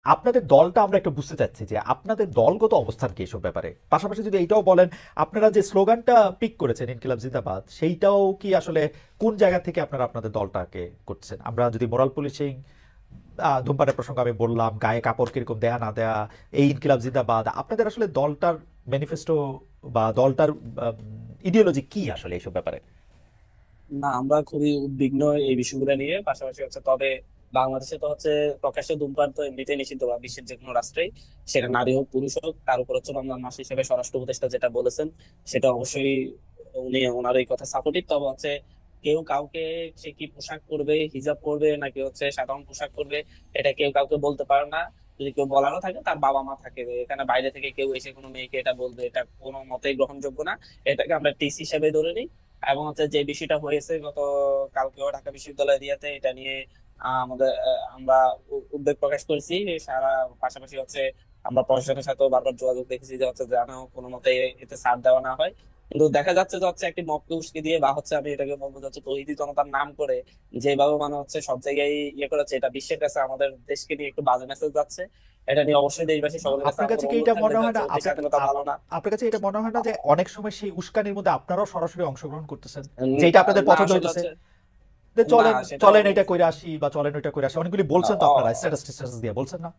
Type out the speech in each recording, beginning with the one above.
আপনাদের দলটা আমরা একটু বুঝতে চাচ্ছি যে আপনাদের দলগত অবস্থান কি এসব ব্যাপারে, পাশাপাশি যদি এইটাও বলেন আপনারা যে স্লোগানটা পিক করেছেন ইনকিলাব জিন্দাবাদ, সেইটাও কি আসলে কোন জায়গা থেকে আপনারা আপনাদের দলটাকে করছেন? আমরা যদি মোরাল পুলিশিং, ধূমপানের প্রসঙ্গ আমি বললাম, গায়ে কাপড় কিরকম দেয়া না দেয়া, এই ইনকিলাব জিন্দাবাদ, আপনাদের আসলে দলটার ম্যানিফেস্টো বা দলটার ইডিওলজি কি আসলে এইসব ব্যাপারে? না, আমরা খুবই উদ্বিগ্ন এই বিষয়গুলো নিয়ে। পাশাপাশি তবে বাংলাদেশে তো প্রকাশ্যে ধূমপান তো এমনিতেই নিষিদ্ধ বা বিশ্বের যে কোনো রাষ্ট্রেই, সেটা নারী হোক পুরুষ হোক। তার উপর রমজান মাস হিসেবে স্বরাষ্ট্র উপদেষ্টা যেটা বলেছেন, সেটা অবশ্যই উনি ওনার এই কথা সাপোর্টিভ। তবে কেউ কাউকে সে কি পোশাক পরবে, হিজাব পরবে নাকি সাধারণ পোশাক পরবে, এটা কেউ কাউকে বলতে পারে না। যদি কেউ বলারও থাকে, তার বাবা মা থাকে। এখানে বাইরে থেকে কেউ এসে কোনো মেয়েকে এটা বলবে, এটা কোনো মতেই গ্রহণযোগ্য না। এটাকে আমরা টিস হিসেবে ধরে নিই। এবং যে বিষয়টা হয়েছে গত কালকেও ঢাকা বিশ্ববিদ্যালয় এরিয়াতে, এটা নিয়ে আমরা উদ্বেগ প্রকাশ করেছি সারা। পাশাপাশি আমরা প্রশাসনের সাথেও বারবার যোগাযোগ দেখেছি যে যেন কোনো মতে এতে ছাড় দেওয়া না হয়। কিন্তু দেখা যাচ্ছে একটি মবকে উস্কে দিয়ে বা আমি এটাকে বলবো তৌহিদি জনতার নাম করে যেভাবে সব জায়গায় ইয়ে করেছে, এটা বিশ্বের কাছে আমাদের দেশকে নিয়ে একটু বাজে মেসেজ যাচ্ছে। এটা নিয়ে অবশ্যই দেশবাসী সকলের কাছে আপনার আমাদের কাছে কি অনুরোধ এটা থাকবে মনে যে হয় না অতি স্বাধীনতা ভালো না। আপনার কাছে এটা মনে হয় না যে অনেক সময় সেই উস্কানির মধ্যে আপনারাও সরাসরি অংশগ্রহণ করতেছেন, উম, যেটা আপনাদের না, পছন্দ আসলে হইতেছে? যে না, চলেন সেটা চলেন এটা কইরা আসি বা চলেন ওইটা কইরা আসি, অনেকগুলি বলছেন তো, আপনারা অ- স্ট্যাটাস স্ট্যাটাস দিয়ে বলছেন না?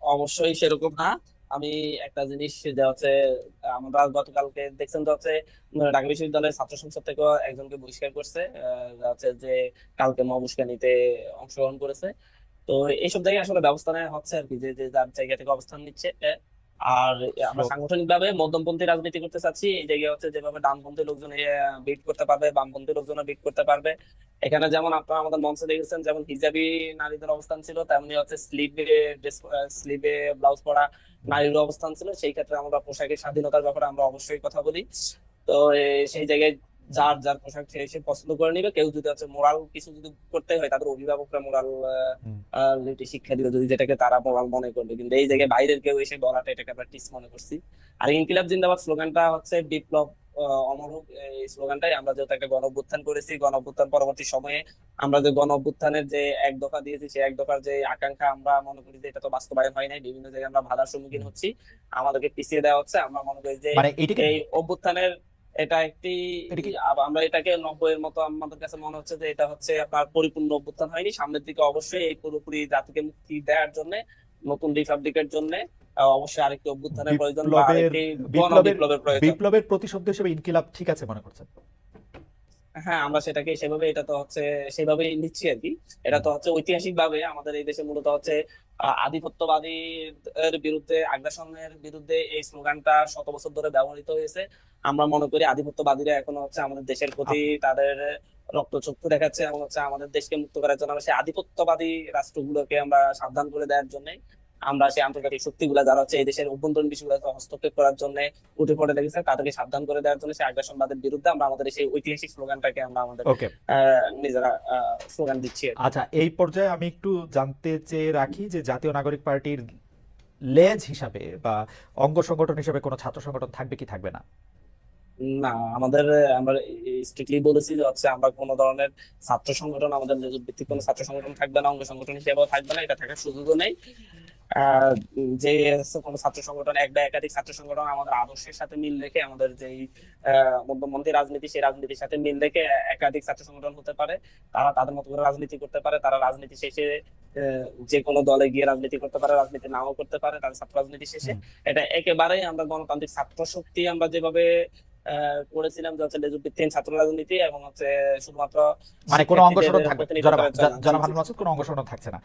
অবশ্যই সেরকম না। আমি একটা জিনিস যে আমরা গতকালকে দেখছেন ঢাকা বিশ্ববিদ্যালয়ের ছাত্র সংসদ থেকেও একজনকে বহিষ্কার করছে, যে কালকে মবুস্কানিতে অংশগ্রহণ করেছে। তো এইসব জায়গায় আসলে ব্যবস্থা নেওয়া হচ্ছে আর কি, যে যে যার জায়গা থেকে অবস্থান নিচ্ছে। আর আমরা So, সাংগঠনিক ভাবে মধ্যমপন্থী রাজনীতি করতে চাচ্ছি। এই জায়গায় যেভাবে ডানপন্থী লোকজন বিট করতে পারবে, বামপন্থী লোকজন বিট করতে পারবে। এখানে যেমন আপনারা আমাদের মঞ্চে দেখেছেন, যেমন হিজাবি নারীদের অবস্থান ছিল, তেমনি স্লিভে স্লিভে ব্লাউজ পরা নারীর অবস্থান ছিল। সেই ক্ষেত্রে আমরা পোশাকের স্বাধীনতার ব্যাপারে আমরা অবশ্যই কথা বলি। তো সেই জায়গায় যার যার পোশাক সে পছন্দ করে নিবে। কেউ যদি মোরাল কিছু যদি করতে হয়, তাদের অভিভাবকরা মোরাল হুম, শিক্ষা দিবে, যদি যেটাকে তারা মোরাল মনে করবে। কিন্তু এই হুম। জায়গায় বাইরের কেউ এসে বলাটা, এটাকে আমরা টিস মনে করছি। আর ইনকিলাব জিন্দাবাদ স্লোগানটা বিপ্লব অমর হোক। এই স্লোগানটাই আমরা যেহেতু একটা গণ অভ্যুত্থান করেছি, গণ অভ্যুত্থান পরবর্তী সময়ে আমরা যে গণ অভ্যুত্থানের যে এক দফা দিয়েছি, সেই এক দফার যে আকাঙ্ক্ষা, আমরা মনে করি যে এটা তো বাস্তবায়ন হয় নাই। বিভিন্ন জায়গায় আমরা বাধার সম্মুখীন হুম। হচ্ছি, আমাদেরকে পিছিয়ে দেওয়া হচ্ছে। আমরা মনে করি যে মানে এইটাকে, এই অভ্যুত্থানের এটা একটি এটা কি আমরা এটাকে 90-এর মতো আমাদের কাছে মনে হচ্ছে যে এটা আপনার পরিপূর্ণ অভ্যুত্থান হয়নি। সামনের দিকে অবশ্যই এই পুরোপুরি জাতিকে মুক্তি দেওয়ার জন্য, নতুন রিপাবলিকের জন্য অবশ্যই আরেকটি অভ্যুত্থানের প্রয়োজন বা বিপ্লবের আরেকটি গণ বিপ্লবের বিপ্লবের প্রয়োজন। বিপ্লবের প্রতিশব্দ হিসেবে ইনকিলাব ঠিক আছে মনে করছেন? হ্যাঁ, আমরা সেটাকে সেভাবে, এটা তো সেভাবেই নিচ্ছি আর কি। এটা হুম। তো ঐতিহাসিক ভাবে আমাদের এই দেশে মূলত আধিপত্যবাদী এর বিরুদ্ধে, আগ্রাসনের বিরুদ্ধে এই স্লোগানটা শত বছর ধরে ব্যবহৃত হয়েছে। আমরা মনে করি আধিপত্যবাদীরা এখনো আমাদের দেশের প্রতি আপ- তাদের রক্তচক্ষু দেখাচ্ছে, এবং আমাদের দেশকে মুক্ত করার জন্য, আমরা সেই আধিপত্যবাদী রাষ্ট্রগুলোকে আমরা সাবধান করে দেওয়ার জন্য আমরা সেই আন্তর্জাতিক শক্তিগুলা যারা এই দেশের অভ্যন্তরীণ বিষয়গুলোতে হস্তক্ষেপ করার জন্য উঠে পড়ে লেগেছে, তাদেরকে সাবধান করে দেওয়ার জন্য সেই আগ্রাসনবাদের বিরুদ্ধে আমরা আমাদের সেই ঐতিহাসিক স্লোগানটাকে আমরা আমাদের ওকে। নিজেরা স্লোগান দিচ্ছি আর কি। আচ্ছা, এই পর্যায়ে আমি একটু জানতে চেয়ে রাখি যে জাতীয় নাগরিক পার্টির লেজ হিসাবে বা অঙ্গ সংগঠন হিসাবে কোনো ছাত্র সংগঠন থাকবে কি থাকবে না? না, আমরা স্ট্রিক্টলি বলেছি যে আমরা কোনো ধরনের ছাত্র সংগঠন, আমাদের লেজুর ভিত্তিক কোনো ছাত্র সংগঠন থাকবে না, অঙ্গ সংগঠন হিসেবেও থাকবে না, এটা থাকার সুযোগও নেই। আহ যে কোনো ছাত্র সংগঠন, এক বা একাধিক ছাত্র সংগঠন আমাদের আদর্শের সাথে মিল রেখে, আমাদের যেই মধ্যপন্থী রাজনীতি, সেই রাজনীতির সাথে মিল রেখে একাধিক ছাত্র সংগঠন হতে পারে। তারা তাদের মতো করে রাজনীতি করতে পারে, তারা রাজনীতি শেষে যে কোনো দলে গিয়ে রাজনীতি করতে পারে, রাজনীতি নাও করতে পারে তাদের ছাত্র রাজনীতি শেষে। হুম। এটা একেবারেই আমরা গণতান্ত্রিক ছাত্র শক্তি আমরা যেভাবে করেছিলাম, যে লেজুভিত্তিহীন ছাত্র রাজনীতি, এবং শুধুমাত্র মানে কোনো অঙ্গ শিক্ষার্থীদের সংগঠন থাকবে, প্রতিনিধিত্ব জনাব করার জন্য। জি, জনাব জি, হারুন মাসুদ, কোনো অঙ্গ সংগঠন থাকছে না?